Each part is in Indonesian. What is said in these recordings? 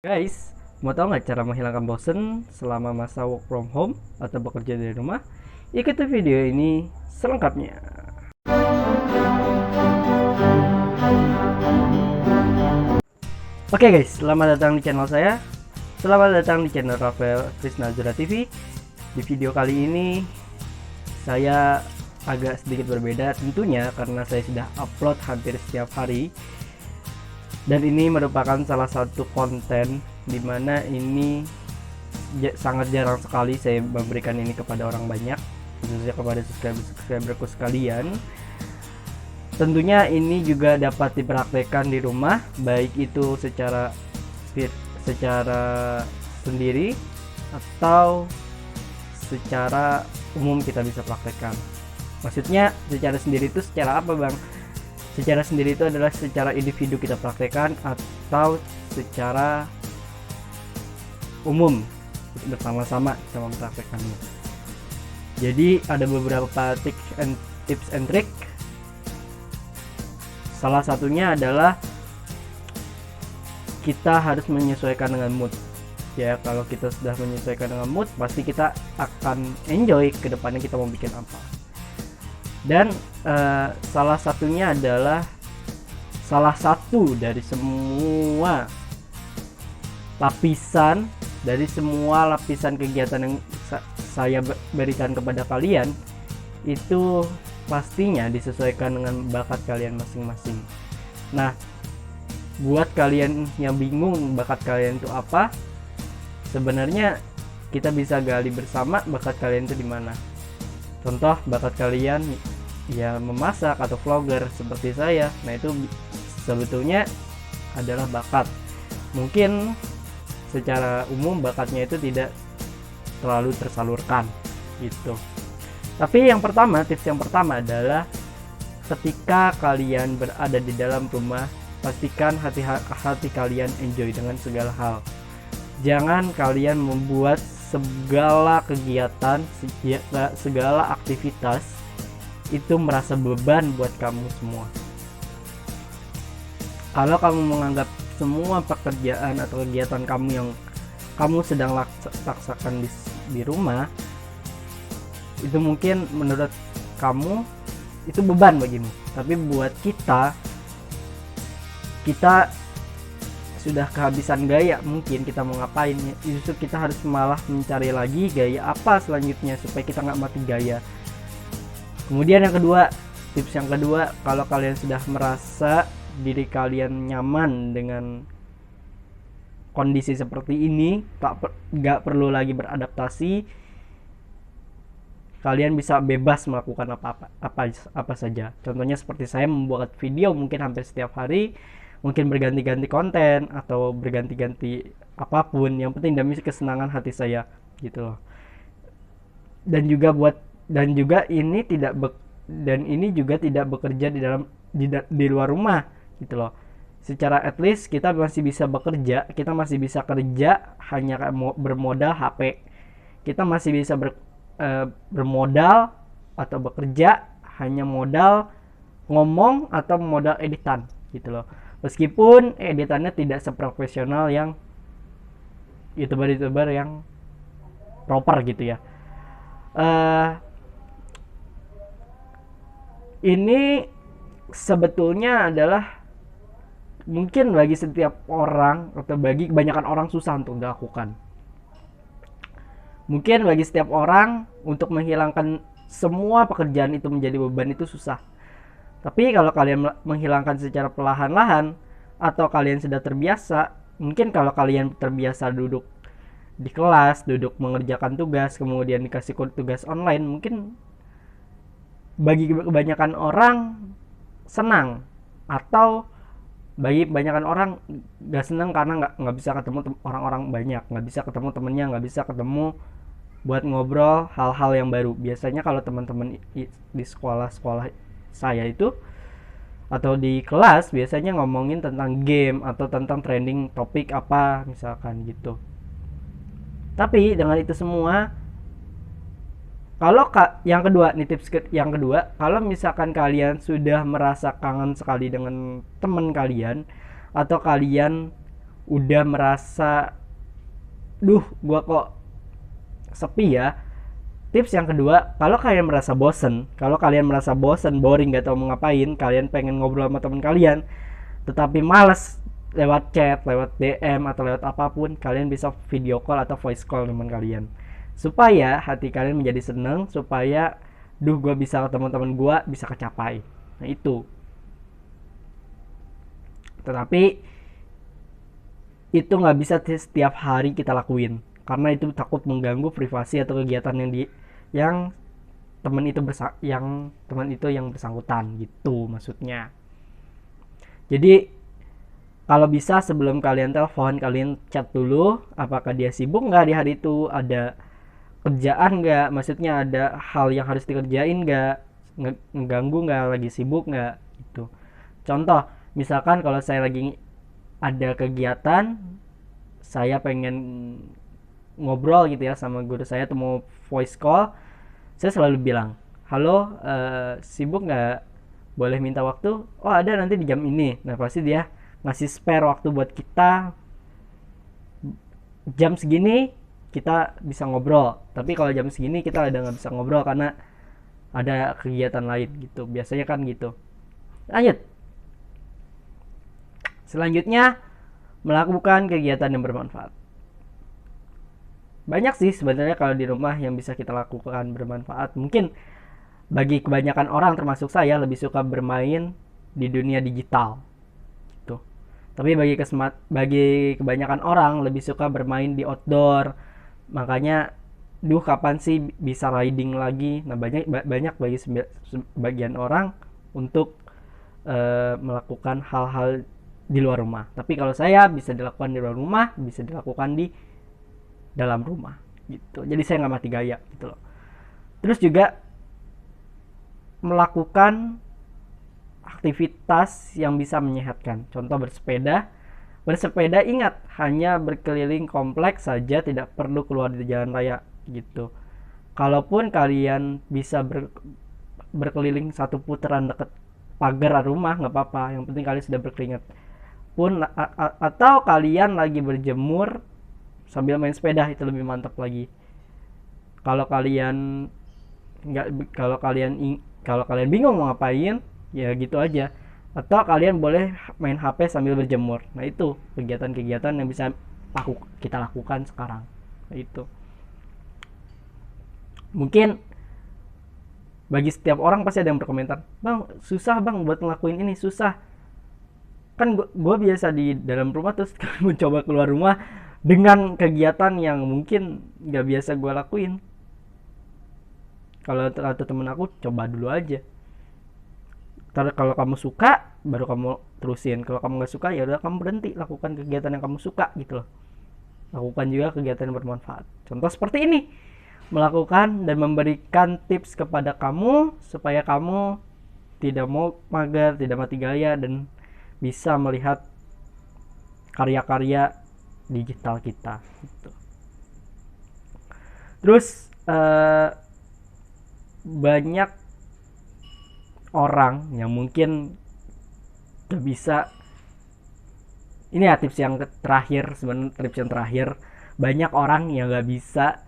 Guys, mau tahu nggak cara menghilangkan bosen selama masa work from home atau bekerja dari rumah? Ikuti video ini selengkapnya. Oke guys, selamat datang di channel saya. Selamat datang di channel Rafael Krisna Zura TV. Di video kali ini saya agak sedikit berbeda tentunya karena saya sudah upload hampir setiap hari. Dan ini merupakan salah satu konten dimana ini sangat jarang sekali saya memberikan ini kepada orang banyak, khususnya kepada subscriberku sekalian. Tentunya ini juga dapat dipraktekkan di rumah, baik itu secara sendiri atau secara umum kita bisa praktekkan. Maksudnya secara sendiri itu secara apa, Bang? Secara sendiri itu adalah secara individu kita praktekkan atau secara umum bersama-sama kita mempraktekannya. Jadi ada beberapa tips and trick. Salah satunya adalah kita harus menyesuaikan dengan mood. Ya, kalau kita sudah menyesuaikan dengan mood, pasti kita akan enjoy ke depannya kita mau bikin apa. Dan salah satunya adalah salah satu dari semua lapisan kegiatan yang saya berikan kepada kalian itu pastinya disesuaikan dengan bakat kalian masing-masing. Nah, buat kalian yang bingung bakat kalian itu apa, sebenarnya kita bisa gali bersama bakat kalian itu di mana. Contoh bakat kalian ya memasak atau vlogger seperti saya. Nah, itu sebetulnya adalah bakat. Mungkin secara umum bakatnya itu tidak terlalu tersalurkan gitu. Tapi tips yang pertama adalah ketika kalian berada di dalam rumah, pastikan hati kalian enjoy dengan segala hal. Jangan kalian membuat segala kegiatan, segala aktivitas itu merasa beban buat kamu semua. Kalau kamu menganggap semua pekerjaan atau kegiatan kamu yang kamu sedang laksakan di rumah, itu mungkin menurut kamu itu beban bagimu. Tapi buat kita sudah kehabisan gaya, mungkin kita mau ngapain, justru kita harus malah mencari lagi gaya apa selanjutnya supaya kita nggak mati gaya. Kemudian tips yang kedua, kalau kalian sudah merasa diri kalian nyaman dengan kondisi seperti ini, nggak perlu lagi beradaptasi, kalian bisa bebas melakukan apa saja. Contohnya seperti saya membuat video mungkin hampir setiap hari, mungkin berganti-ganti konten atau berganti-ganti apapun, yang penting demi kesenangan hati saya gitu loh. Dan ini juga tidak bekerja di luar rumah gitu loh. Secara at least kita masih bisa bekerja, kita masih bisa kerja hanya bermodal HP. Kita masih bisa bermodal atau bekerja hanya modal ngomong atau modal editan gitu loh. Meskipun editannya tidak seprofesional yang youtuber yang proper gitu ya. Ini sebetulnya adalah mungkin bagi setiap orang atau bagi kebanyakan orang susah untuk dilakukan. Mungkin bagi setiap orang untuk menghilangkan semua pekerjaan itu menjadi beban itu susah. Tapi kalau kalian menghilangkan secara perlahan-lahan atau kalian sudah terbiasa, mungkin kalau kalian terbiasa duduk di kelas, duduk mengerjakan tugas, kemudian dikasih tugas online, mungkin bagi kebanyakan orang senang, atau bagi kebanyakan orang gak senang karena nggak bisa ketemu orang-orang banyak, nggak bisa ketemu temennya, nggak bisa ketemu buat ngobrol hal-hal yang baru. Biasanya kalau teman-teman di sekolah saya itu atau di kelas biasanya ngomongin tentang game atau tentang trending topik apa misalkan gitu. Tapi dengan itu semua, tips yang kedua, kalau misalkan kalian sudah merasa kangen sekali dengan teman kalian, atau kalian udah merasa duh gua kok sepi ya, tips yang kedua, kalau kalian merasa bosen, boring, gak tahu mau ngapain, kalian pengen ngobrol sama teman kalian tetapi males lewat chat, lewat DM atau lewat apapun, kalian bisa video call atau voice call teman kalian supaya hati kalian menjadi seneng, supaya gue bisa ketemu teman gue, bisa kecapai. Nah itu, tetapi itu nggak bisa setiap hari kita lakuin karena itu takut mengganggu privasi atau kegiatan yang teman itu yang bersangkutan gitu maksudnya. Jadi kalau bisa sebelum kalian telepon, kalian chat dulu apakah dia sibuk nggak di hari itu, ada kerjaan nggak, maksudnya ada hal yang harus dikerjain nggak, ngeganggu nggak, lagi sibuk nggak gitu. Contoh misalkan kalau saya lagi ada kegiatan, saya pengen ngobrol gitu ya sama guru saya atau mau voice call, saya selalu bilang, halo, sibuk nggak, boleh minta waktu? Oh ada, nanti di jam ini. Nah pasti dia ngasih spare waktu buat kita, jam segini kita bisa ngobrol, tapi kalau jam segini kita ada nggak bisa ngobrol karena ada kegiatan lain gitu, biasanya kan gitu. Lanjut, selanjutnya melakukan kegiatan yang bermanfaat. Banyak sih sebenarnya kalau di rumah yang bisa kita lakukan bermanfaat. Mungkin bagi kebanyakan orang termasuk saya lebih suka bermain di dunia digital gitu. Tapi bagi kebanyakan orang lebih suka bermain di outdoor. Makanya kapan sih bisa riding lagi? Nah, banyak bagi sebagian orang untuk melakukan hal-hal di luar rumah. Tapi kalau saya, bisa dilakukan di luar rumah, bisa dilakukan di dalam rumah gitu. Jadi saya nggak mati gaya gitu loh. Terus juga melakukan aktivitas yang bisa menyehatkan. Contoh bersepeda. Bersepeda, ingat, hanya berkeliling kompleks saja, tidak perlu keluar di jalan raya gitu. Kalaupun kalian bisa berkeliling satu putaran dekat pagar rumah, nggak apa-apa. Yang penting kalian sudah berkeringat. Atau kalian lagi berjemur sambil main sepeda, itu lebih mantap lagi. Kalau kalian bingung mau ngapain, ya gitu aja. Atau kalian boleh main HP sambil berjemur. Nah itu kegiatan-kegiatan yang bisa kita lakukan sekarang. Nah, itu mungkin bagi setiap orang pasti ada yang berkomentar, bang susah bang buat ngelakuin ini, susah. Kan gue biasa di dalam rumah, terus mencoba keluar rumah dengan kegiatan yang mungkin gak biasa gue lakuin. Kalau kata temen aku, coba dulu aja. Kalau kamu suka, baru kamu terusin. Kalau kamu gak suka, ya udah kamu berhenti lakukan kegiatan yang kamu suka gitu loh. Lakukan juga kegiatan yang bermanfaat. Contoh seperti ini, melakukan dan memberikan tips kepada kamu supaya kamu tidak mau mager, tidak mati gaya, dan bisa melihat karya-karya digital kita gitu. Terus banyak orang yang mungkin gak bisa, ini ya tips yang terakhir, sebenarnya tips yang terakhir, banyak orang yang gak bisa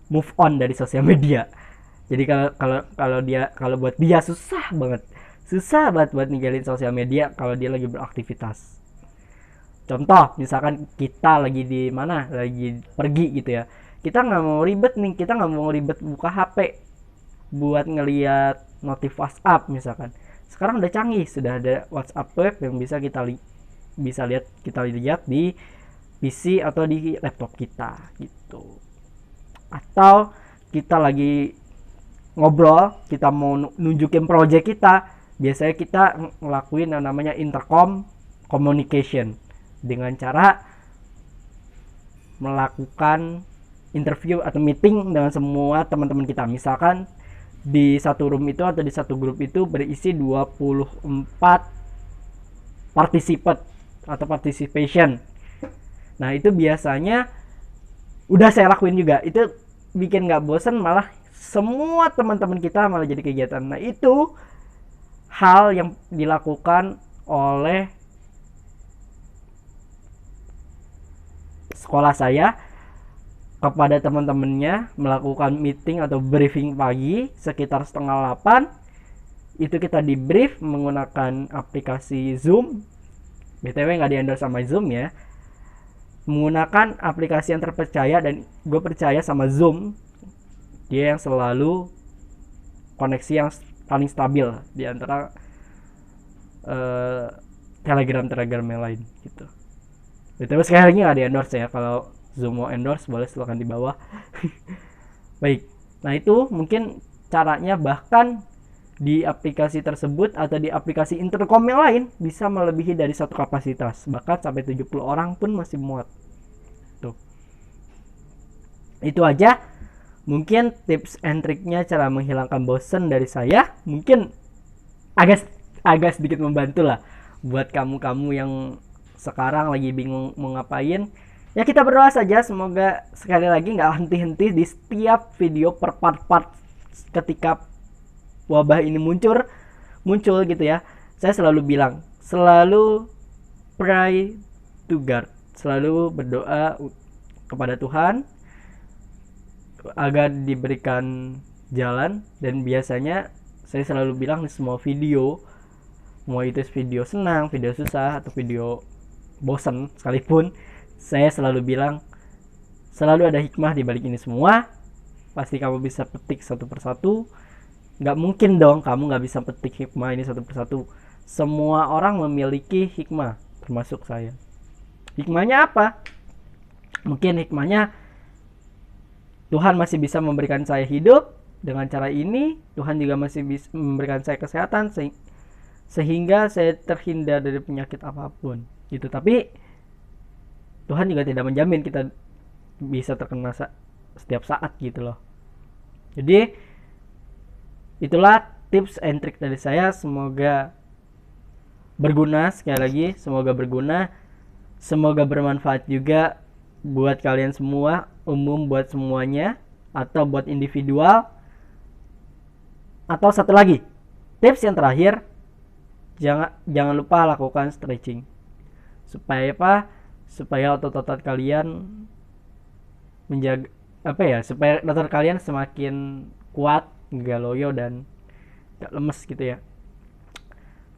move on dari sosial media. Jadi kalau buat dia susah banget buat ninggalin sosial media kalau dia lagi beraktivitas. Contoh misalkan kita lagi di mana, lagi pergi gitu ya, kita nggak mau ribet buka HP buat ngelihat notif WhatsApp misalkan. Sekarang udah canggih, sudah ada WhatsApp web yang bisa kita lihat di PC atau di laptop kita gitu. Atau kita lagi ngobrol, kita mau nunjukin project kita, biasanya kita ngelakuin yang namanya intercom communication dengan cara melakukan interview atau meeting dengan semua teman-teman kita. Misalkan di satu room itu atau di satu grup itu berisi 24 participation. Nah itu biasanya udah saya lakuin juga. Itu bikin gak bosen, malah semua teman-teman kita malah jadi kegiatan. Nah itu hal yang dilakukan oleh sekolah saya kepada teman-temannya melakukan meeting atau briefing pagi sekitar 7:30. Itu kita di brief menggunakan aplikasi Zoom. BTW nggak di-endorse sama Zoom ya. Menggunakan aplikasi yang terpercaya, dan gue percaya sama Zoom. Dia yang selalu koneksi yang paling stabil di antara Telegram yang lain gitu. BTW sekali lagi nggak di-endorse ya. Kalau Zoom mau endorse boleh silakan di bawah. Baik, nah itu mungkin caranya. Bahkan di aplikasi tersebut atau di aplikasi intercom yang lain bisa melebihi dari satu kapasitas, bahkan sampai 70 orang pun masih muat. Tuh. Itu aja mungkin tips and triknya cara menghilangkan bosen dari saya. Mungkin agak sedikit membantu lah buat kamu yang sekarang lagi bingung mau ngapain. Ya kita berdoa saja semoga sekali lagi nggak henti-henti di setiap video per part-part ketika wabah ini muncul gitu ya. Saya selalu bilang, selalu pray to God, selalu berdoa kepada Tuhan agar diberikan jalan. Dan biasanya saya selalu bilang di semua video, mau itu video senang, video susah, atau video bosan sekalipun, saya selalu bilang selalu ada hikmah di balik ini semua. Pasti kamu bisa petik satu persatu. Nggak mungkin dong kamu nggak bisa petik hikmah ini satu persatu. Semua orang memiliki hikmah, termasuk saya. Hikmahnya apa? Mungkin hikmahnya Tuhan masih bisa memberikan saya hidup dengan cara ini. Tuhan juga masih bisa memberikan saya kesehatan sehingga saya terhindar dari penyakit apapun gitu. Tapi Tuhan juga tidak menjamin kita bisa terkena setiap saat gitu loh. Jadi itulah tips and trick dari saya. Semoga berguna. Sekali lagi semoga berguna, semoga bermanfaat juga buat kalian semua, umum buat semuanya atau buat individual. Atau satu lagi tips yang terakhir, jangan lupa lakukan stretching. Supaya apa? Supaya otot-otot kalian menjaga supaya otot kalian semakin kuat, nggak loyo dan nggak lemes gitu ya.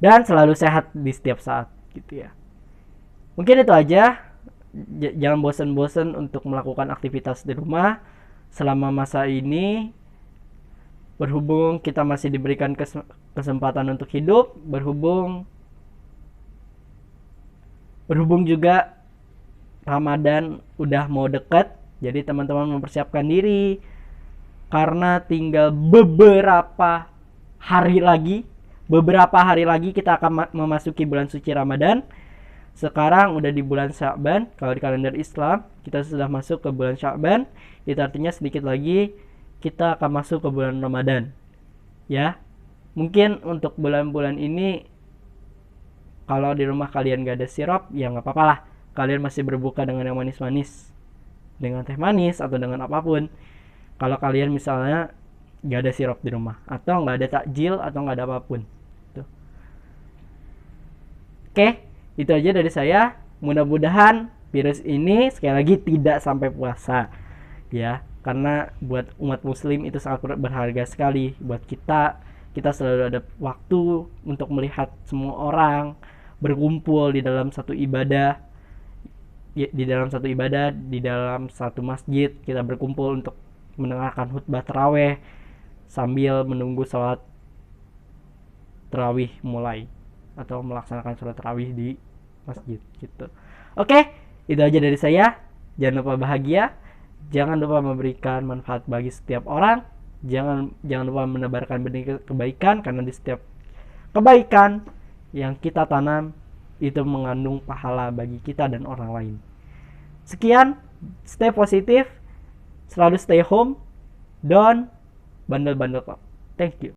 Dan selalu sehat di setiap saat gitu ya. Mungkin itu aja. Jangan bosan-bosan untuk melakukan aktivitas di rumah selama masa ini. Berhubung kita masih diberikan kesempatan untuk hidup, berhubung juga Ramadan udah mau dekat, jadi teman-teman mempersiapkan diri karena tinggal beberapa hari lagi kita akan memasuki bulan suci Ramadan. Sekarang udah di bulan Sya'ban, kalau di kalender Islam kita sudah masuk ke bulan Sya'ban. Itu artinya sedikit lagi kita akan masuk ke bulan Ramadan. Ya, mungkin untuk bulan-bulan ini kalau di rumah kalian gak ada sirup, ya nggak apa-apa lah. Kalian masih berbuka dengan yang manis-manis, dengan teh manis atau dengan apapun. Kalau kalian misalnya gak ada sirup di rumah, atau gak ada takjil, atau gak ada apapun. Tuh. Oke, itu aja dari saya. Mudah-mudahan virus ini sekali lagi tidak sampai puasa, ya. Karena buat umat muslim itu sangat berharga sekali. Buat kita selalu ada waktu untuk melihat semua orang berkumpul di dalam satu ibadah, di dalam satu masjid. Kita berkumpul untuk mendengarkan khutbah tarawih sambil menunggu sholat tarawih mulai, atau melaksanakan sholat tarawih di masjid gitu. Oke, itu aja dari saya. Jangan lupa bahagia, jangan lupa memberikan manfaat bagi setiap orang, jangan lupa menebarkan benih kebaikan, karena di setiap kebaikan yang kita tanam itu mengandung pahala bagi kita dan orang lain. Sekian, stay positif, selalu stay home, don't bandel-bandel kok. Thank you.